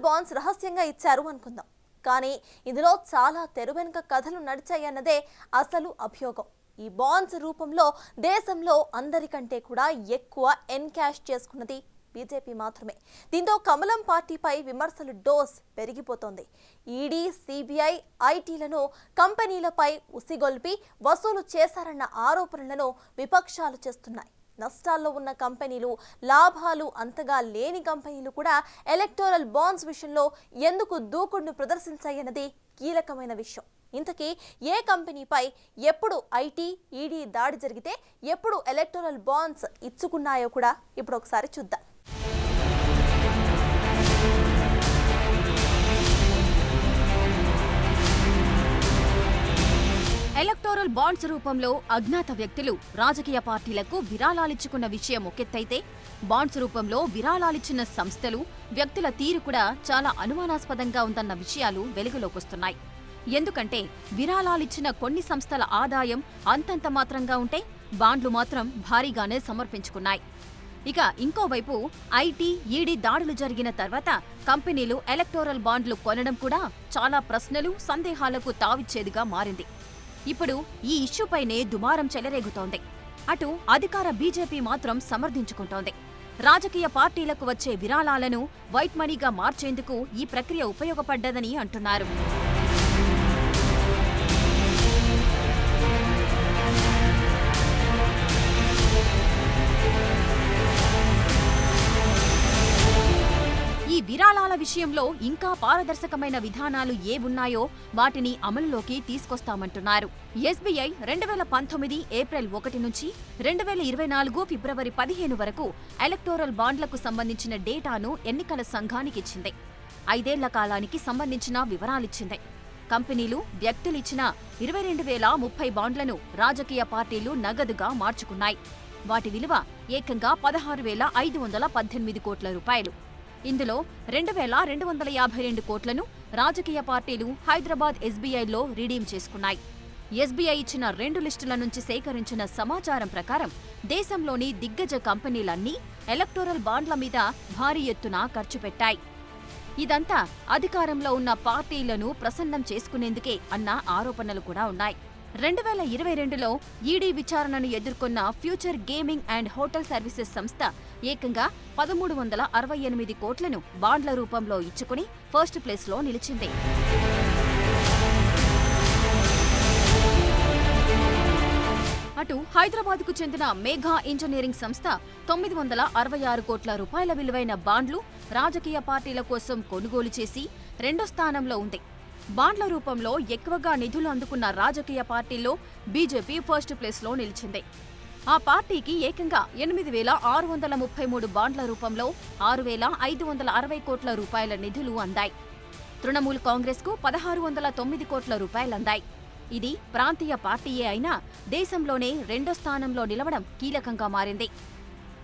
Bonds రహస్యంగా ఇచ్చారు అనుకుందాం. కానీ ఇందులో చాలా తెరువెనుక కథలు నడిచాయన్నదే అసలు అభియోగం. ఈ బాండ్స్ రూపంలో దేశంలో అందరికంటే కూడా ఎక్కువ ఎన్కాష్ చేసుకున్నది బీజేపీ మాత్రమే. దీంతో కమలం పార్టీపై విమర్శలు డోస్ పెరిగిపోతోంది. ఈడీ, సిబిఐ, ఐటీలను కంపెనీలపై ఉసిగొల్పి వసూలు చేశారన్న ఆరోపణలను విపక్షాలు చేస్తున్నాయి. నష్టాల్లో ఉన్న కంపెనీలు, లాభాలు అంతగా లేని కంపెనీలు కూడా ఎలక్టోరల్ బాండ్స్ విషయంలో ఎందుకు దూకుడును ప్రదర్శించాయన్నది కీలకమైన విషయం. ఇంతకీ ఏ కంపెనీపై ఎప్పుడు ఐటీ, ఈడీ దాడి జరిగితే ఎప్పుడు ఎలక్టోరల్ బాండ్స్ ఇచ్చుకున్నాయో కూడా ఇప్పుడు ఒకసారి చూద్దాం. ఎలక్టోరల్ బాండ్స్ రూపంలో అజ్ఞాత వ్యక్తులు రాజకీయ పార్టీలకు విరాళాలిచ్చుకున్న విషయం ఒకెత్తైతే, బాండ్స్ రూపంలో విరాళాలిచ్చిన సంస్థలు, వ్యక్తుల తీరు కూడా చాలా అనుమానాస్పదంగా ఉందన్న విషయాలు వెలుగులోకొస్తున్నాయి. ఎందుకంటే విరాళాలిచ్చిన కొన్ని సంస్థల ఆదాయం అంతంత మాత్రంగా ఉంటే, బాండ్లు మాత్రం భారీగానే సమర్పించుకున్నాయి. ఇక ఇంకోవైపు ఐటీ, ఈడీ దాడులు జరిగిన తర్వాత కంపెనీలు ఎలక్టోరల్ బాండ్లు కొనడం కూడా చాలా ప్రశ్నలు, సందేహాలకు తావిచ్చేదిగా మారింది. ఇప్పుడు ఈ ఇష్యూపైనే దుమారం చెలరేగుతోంది. అటు అధికార బీజేపీ మాత్రం సమర్థించుకుంటోంది. రాజకీయ పార్టీలకు వచ్చే విరాళాలను వైట్ మనీగా మార్చేందుకు ఈ ప్రక్రియ ఉపయోగపడ్డదని అంటున్నారు. ఈ విరాళాల విషయంలో ఇంకా పారదర్శకమైన విధానాలు ఏవున్నాయో వాటిని అమలులోకి తీసుకొస్తామంటున్నారు. ఎస్బీఐ 2019 ఏప్రిల్ 1 నుంచి 2024 ఫిబ్రవరి 15 వరకు ఎలక్టోరల్ బాండ్లకు సంబంధించిన డేటాను ఎన్నికల సంఘానికిచ్చింది. 5 ఏళ్ల కాలానికి సంబంధించిన వివరాలిచ్చింది. కంపెనీలు, వ్యక్తులిచ్చిన 22,030 బాండ్లను రాజకీయ పార్టీలు నగదుగా మార్చుకున్నాయి. వాటి విలువ ఏకంగా 16,518 కోట్ల రూపాయలు. ఇందులో 2,252 కోట్లను రాజకీయ పార్టీలు హైదరాబాద్ ఎస్బీఐలో రిడీమ్ చేసుకున్నాయి. ఎస్బీఐ ఇచ్చిన 2 లిస్టుల నుంచి సేకరించిన సమాచారం ప్రకారం దేశంలోని దిగ్గజ కంపెనీలన్నీ ఎలక్టోరల్ బాండ్ల మీద భారీ ఎత్తున ఖర్చు పెట్టాయి. ఇదంతా అధికారంలో ఉన్న పార్టీలను ప్రసన్నం చేసుకునేందుకే అన్న ఆరోపణలు కూడా ఉన్నాయి. 2022లో ఈడీ విచారణను ఎదుర్కొన్న future gaming and hotel services సంస్థ ఏకంగా 1,368 కోట్లను బాండ్ల రూపంలో ఇచ్చుకుని ఫస్ట్ ప్లేస్లో నిలిచింది. అటు హైదరాబాద్కు చెందిన మేఘా ఇంజనీరింగ్ సంస్థ 966 కోట్ల రూపాయల విలువైన బాండ్లు రాజకీయ పార్టీల కోసం కొనుగోలు చేసి 2వ స్థానంలో ఉంది. బాండ్ల రూపంలో ఎక్కువగా నిధులు అందుకున్న రాజకీయ పార్టీల్లో బీజేపీ ఫస్ట్ ప్లేస్లో నిలిచింది. ఆ పార్టీకి ఏకంగా 8,633 బాండ్ల రూపంలో 6,560 కోట్ల రూపాయల నిధులు అందాయి. తృణమూల్ కాంగ్రెస్కు 1,609 కోట్ల రూపాయలందాయి. ఇది ప్రాంతీయ పార్టీయే అయినా దేశంలోనే 2వ స్థానంలో నిలవడం కీలకంగా మారింది.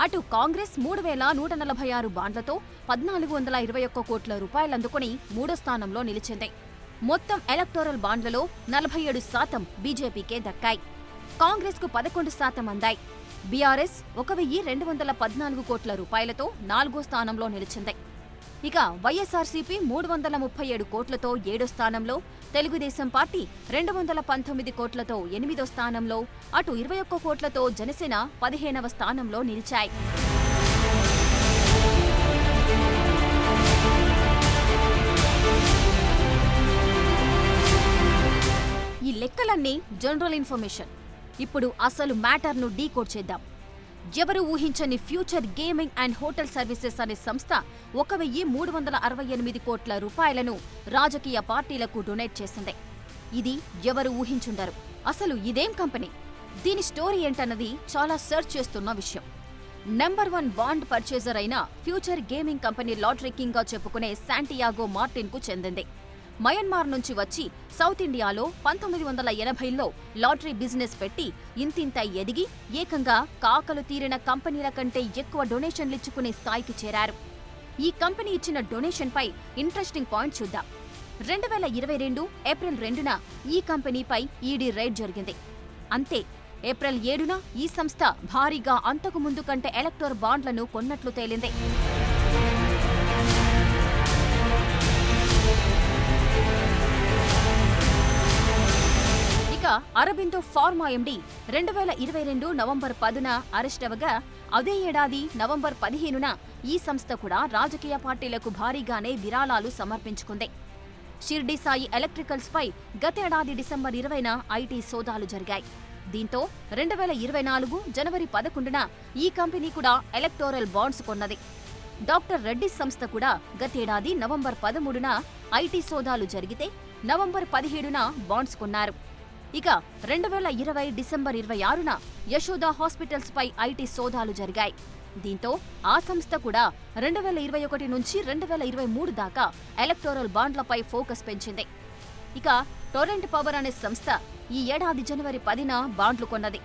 అటు కాంగ్రెస్ 3,146 బాండ్లతో 1,421 కోట్ల రూపాయలందుకుని 3వ స్థానంలో నిలిచింది. మొత్తం ఎలక్టోరల్ బాండ్లలో 47% బీజేపీకే దక్కాయి. కాంగ్రెస్కు 11% అందాయి. బీఆర్ఎస్ 1,214 కోట్ల రూపాయలతో 4వ స్థానంలో నిలిచింది. ఇక వైఎస్ఆర్సీపీ 337 కోట్లతో 7వ స్థానంలో, తెలుగుదేశం పార్టీ 219 కోట్లతో 8వ స్థానంలో, అటు 21 కోట్లతో జనసేన 15వ స్థానంలో నిలిచాయి. ఈ లెక్కలన్నీ జనరల్ ఇన్ఫర్మేషన్. ఇప్పుడు అసలు మ్యాటర్ను డీకోడ్ చేద్దాం. ఎవరు ఊహించని future gaming and hotel services అనే సంస్థ 1,368 కోట్ల రూపాయలను రాజకీయ పార్టీలకు డొనేట్ చేసింది. ఇది ఎవరు ఊహించుండరు. అసలు ఇదేం కంపెనీ, దీని స్టోరీ ఏంటన్నది చాలా సెర్చ్ చేస్తున్న విషయం. నెంబర్ 1 బాండ్ పర్చేజర్ అయిన future gaming company lottery king గా చెప్పుకునే శాంటియాగో మార్టిన్ కు చెందింది. మయన్మార్ నుంచి వచ్చి సౌత్ ఇండియాలో 1980లో లాటరీ బిజినెస్ పెట్టి ఇంతింత ఎదిగి ఏకంగా కాకలు తీరిన కంపెనీల కంటే ఎక్కువ డొనేషన్లిచ్చుకునే స్థాయికి చేరారు. ఈ కంపెనీ ఇచ్చిన డొనేషన్పై ఇంట్రెస్టింగ్ పాయింట్ చూద్దాం. 2022 ఏప్రిల్ 2న ఈ కంపెనీపై ఈడీ రైడ్ జరిగింది. అంతే, ఏప్రిల్ 7న ఈ సంస్థ భారీగా అంతకు ముందు కంటే ఎలక్టోరల్ బాండ్లను కొన్నట్లు తేలింది. ఇక అరబిందో ఫార్మా ఎండి 2022 నవంబర్ 10న అరెస్ట్ అవగా అదే ఏడాది నవంబర్ 15న ఈ సంస్థ కూడా రాజకీయ పార్టీలకు భారీగానే విరాళాలు సమర్పించుకుంది. షిర్డీ సాయి ఎలక్ట్రికల్స్ పై గతేడాది డిసెంబర్ 20న ఐటీ సోదాలు జరిగాయి. దీంతో 2024 జనవరి 11న ఈ కంపెనీ కూడా ఎలక్టోరల్ బాండ్స్ కొన్నది. డాక్టర్ రెడ్డి సంస్థ కూడా గతేడాది నవంబర్ 13న ఐటీ సోదాలు జరిగితే నవంబర్ 17న బాండ్స్ కొన్నారు. ఇక 2020 డిసెంబర్ 26న యశోద హాస్పిటల్స్ పై ఐటీ సోదాలు జరిగాయి. దీంతో ఆ సంస్థ కూడా 2021 నుంచి 2023 దాకా ఎలక్టోరల్ బాండ్లపై ఫోకస్ పెంచింది. ఇక టొరెంట్ పవర్ అనే సంస్థ ఈ ఏడాది జనవరి 10న బాండ్లు కొన్నది.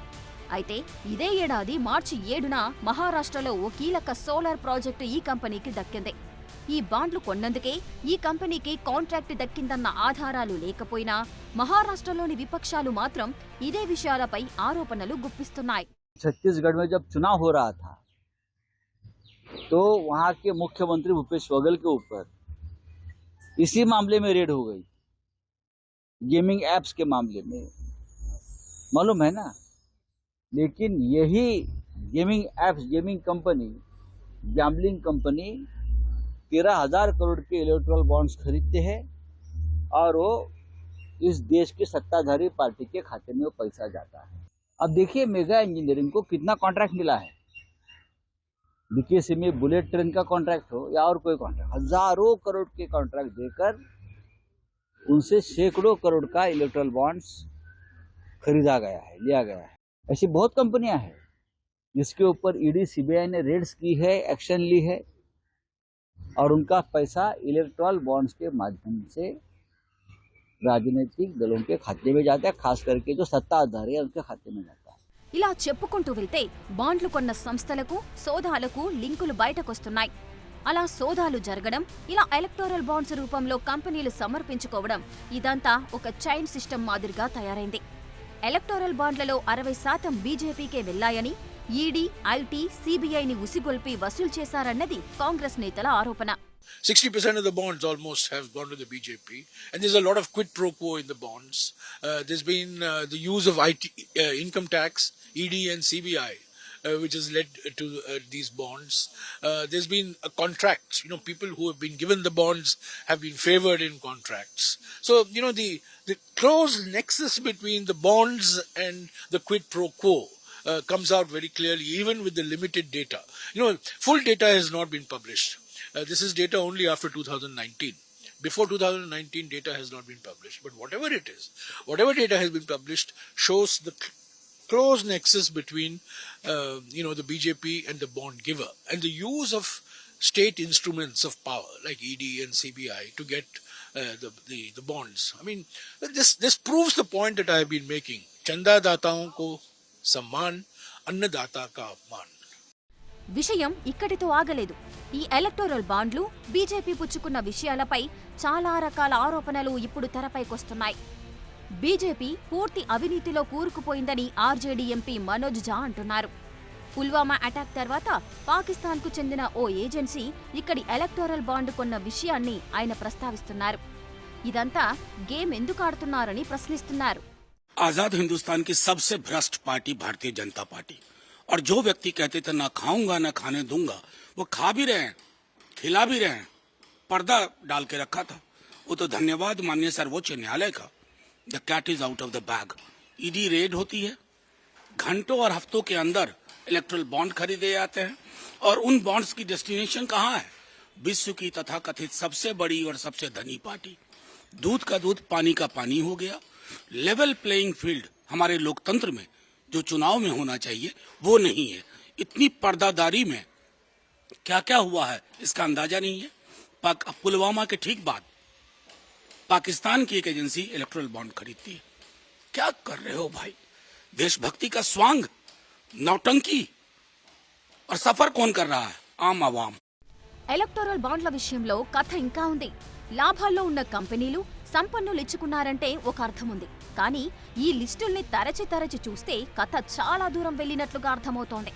అయితే ఇదే ఏడాది మార్చి 7న మహారాష్ట్రలో ఓ కీలక సోలార్ ప్రాజెక్టు ఈ కంపెనీకి దక్కింది. ఈ బాండ్లు కొన్నందుకే ఈ కంపెనీకి కాంట్రాక్ట్ దక్కిందన్న ఆధారాలు లేకపోయినా మహారాష్ట్రలోని విపక్షాలు మాత్రం ఇదే విషయాలపై ఆరోపణలు గుప్పిస్తున్నాయి. छत्तीसगढ़ में जब चुनाव हो रहा था तो वहां के मुख्यमंत्री भूपेश बघेल के ऊपर इसी मामले में रेड हो गई, गेमिंग एप्स के मामले में, मालूम है ना। लेकिन यही gaming apps, gaming company, gambling company 13,000 crore के इलेक्टोरल बॉन्ड्स खरीदते हैं और वो इस देश की सत्ताधारी पार्टी के खाते में वो पैसा जाता है। अब देखिए मेगा इंजीनियरिंग को कितना कॉन्ट्रैक्ट मिला है, बीकेसी में बुलेट ट्रेन का कॉन्ट्रैक्ट हो या और कोई कॉन्ट्रैक्ट, हजारों करोड़ के कॉन्ट्रैक्ट देकर उनसे सैकड़ों करोड़ का इलेक्टोरल बॉन्ड्स खरीदा गया है, लिया गया है। ऐसी बहुत कंपनियां हैं जिसके ऊपर ईडी सीबीआई ने रेड्स की है, एक्शन ली है और उनका पैसा इलेक्टोरल बॉन्ड्स के माध्यम से राजनीतिक दलों के खाते में जाता है, खास करके जो सत्ताधारी है उनके खाते में जाता है। ఇలా చెప్పుకుంటూ వెళ్తే బాండ్లు కొన్న సంస్థలకు సోదాలకు లింకులు బయటకొస్తున్నాయి. అలా సోదాలు జరగడం, ఇలా ఎలక్టోరల్ బాండ్స్ రూపంలో కంపెనీలు సమర్పించుకోవడం, ఇదంతా ఒక చైన్ సిస్టమ్ మాదిరిగా తయారైంది. ఎలక్టోరల్ బాండ్లలో 60% బీజేపీకే వెళ్లాయని, ఈడీ, ఐటీ, సీబీఐని ఉసిగొల్పి వసూలు చేశారన్నది కాంగ్రెస్ నేతల ఆరోపణ. 60% of the bonds almost have gone to the BJP, and there's a lot of quid pro quo in the bonds. There's been the use of income tax, ED and CBI, which has led to these bonds. There's been contracts. People who have been given the bonds have been favored in contracts. So, the close nexus between the bonds and the quid pro quo comes out very clearly, even with the limited data. Full data has not been published. This is data only after 2019. Before 2019, data has not been published. But whatever it is, whatever data has been published shows the close nexus between, the BJP and the bond giver, and the use of state instruments of power like ED and CBI to get the bonds. I mean, this proves the point that I have been making. Chanda dataon ko samman, annadata ka apman. విషయం ఇక్కడితో ఆగలేదు. ఈ electoral బాండ్లు, BJP పుచ్చుకున్న విషయాలపై చాలా రకాల ఆరోపణలు ఇప్పుడు తెరపైకొస్తున్నాయి. బీజేపీ పూర్తి అవినీతిలో కూరుకుపోయిందని ఆర్జేడీ ఎంపీ మనోజ్ ఝా అంటున్నారు. పుల్వామా అటాక్ తర్వాత పాకిస్తాన్కు చెందిన ఓ ఏజెన్సీ ఇక్కడి ఎలక్టోరల్ బాండ్ కొన్న విషయాన్ని ఆయన ప్రస్తావిస్తున్నారు. ఇదంతా గేమ్ ఎందుకు ఆడుతున్నారని ప్రశ్నిస్తున్నారు. आजाद हिंदुस्तान की सबसे भ्रष्ट पार्टी भारतीय जनता पार्टी, और जो व्यक्ति कहते थे ना खाऊंगा ना खाने दूंगा, वो खा भी रहे हैं, खिला भी रहे हैं, पर्दा डाल के रखा था। वो तो धन्यवाद माननीय सर्वोच्च न्यायालय का। The cat is out of the bag. ED raid होती है, घंटों और हफ्तों के अंदर इलेक्ट्रल बॉन्ड खरीदे जाते हैं, और उन बॉन्ड्स की डेस्टिनेशन कहाँ है? विश्व की तथाकथित सबसे बड़ी और सबसे धनी पार्टी। दूध का दूध पानी का पानी हो गया। लेवल प्लेइंग फील्ड हमारे लोकतंत्र में जो चुनाव में होना चाहिए वो नहीं है। इतनी पर्दादारी में क्या क्या हुआ है इसका अंदाजा नहीं है। पुलवामा के ठीक बाद पाकिस्तान की एक एजेंसी इलेक्टोरल बॉन्ड खरीदती है। क्या कर रहे हो भाई? देशभक्ति का स्वांग, नौटंकी, और सफर कौन कर रहा है? आम आवाम। ఎలక్టోరల్ బాండ్ల విషయంలో కథ ఇంకా ఉంది. లాభాల్లో ఉన్న కంపెనీలు సంపన్నులు ఇచ్చుకున్నారంటే ఒక అర్థముంది. కానీ ఈ లిస్టుల్ని తరచి చూస్తే కథ చాలా దూరం వెళ్లినట్లుగా అర్థమవుతోంది.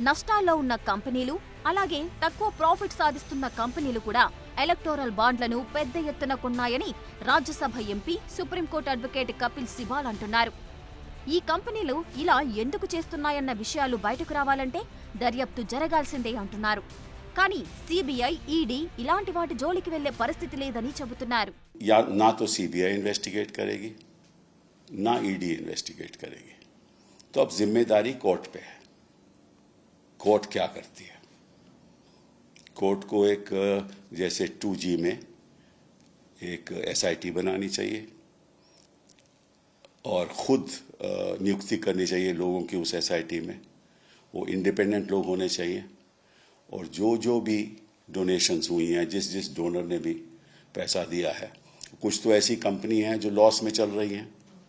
నష్టాల్లో ఉన్న కంపెనీలు అలాగే తక్కువ ప్రాఫిట్ సాధిస్తున్న కంపెనీలు కూడా ఎలక్టోరల్ బాండ్లను పెద్ద ఎత్తున కొన్నాయని Rajya Sabha MP supreme court advocate Kapil Sibal అంటున్నారు. ఈ కంపెనీలు ఇలా ఎందుకు చేస్తున్నాయన్న విషయాలు బయటకు రావాలంటే దర్యాప్తు జరగాల్సిందే అంటున్నారు. కానీ సిబిఐ, ఈడీ ఇలాంటి వాటి జోలికి వెళ్లే పరిస్థితి లేదని చెబుతున్నారు. ना तो सीबीआई इन्वेस्टिगेट करेगी, ना ईडी इन्वेस्टिगेट करेगी. तो अब जिम्मेदारी कोर्ट पे है. कोर्ट क्या करती है? कोर्ट को एक जैसे 2G में एक SIT बनानी चाहिए और खुद नियुक्ति करनी चाहिए लोगों की उस SIT में. वो इंडिपेंडेंट लोग होने चाहिए और जो भी डोनेशंस हुई हैं, जिस डोनर ने भी पैसा दिया है, कुछ तो ऐसी कंपनी हैं जो लॉस में चल रही हैं,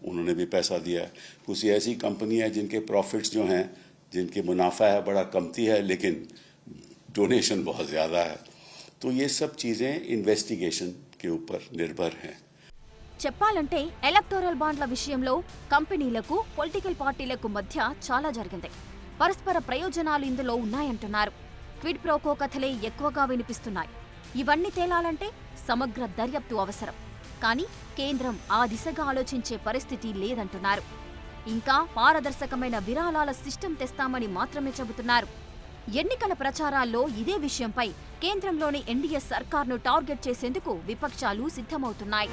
उन्होंने भी पैसा दिया है. कुछ ऐसी कंपनी है जिनके प्रॉफिट्स जो हैं, जिनके मुनाफा है बड़ा कमती है लेकिन डोनेशन बहुत ज़्यादा है. तो ये सब चीज़ें इन्वेस्टिगेशन के ऊपर निर्भर हैं. చెప్పాలంటే ఎలక్టోరల్ బాండ్ల విషయంలో కంపెనీలకు, పొలిటికల్ పార్టీలకు మధ్య చాలా జరిగింది. పరస్పర ప్రయోజనాలు ఇందులో ఉన్నాయంటున్నారు. క్విడ్ ప్రోకో కథలే ఎక్కువగా వినిపిస్తున్నాయి. ఇవన్నీ తేలాలంటే సమగ్ర దర్యాప్తు అవసరం. కానీ కేంద్రం ఆ దిశగా ఆలోచించే పరిస్థితి లేదంటున్నారు. ఇంకా పారదర్శకమైన విరాళాల సిస్టమ్ తెస్తామని మాత్రమే చెబుతున్నారు. ఎన్నికల ప్రచారాల్లో ఇదే విషయంపై కేంద్రంలోని ఎన్డీఏ సర్కార్ను టార్గెట్ చేసేందుకు విపక్షాలు సిద్ధమవుతున్నాయి.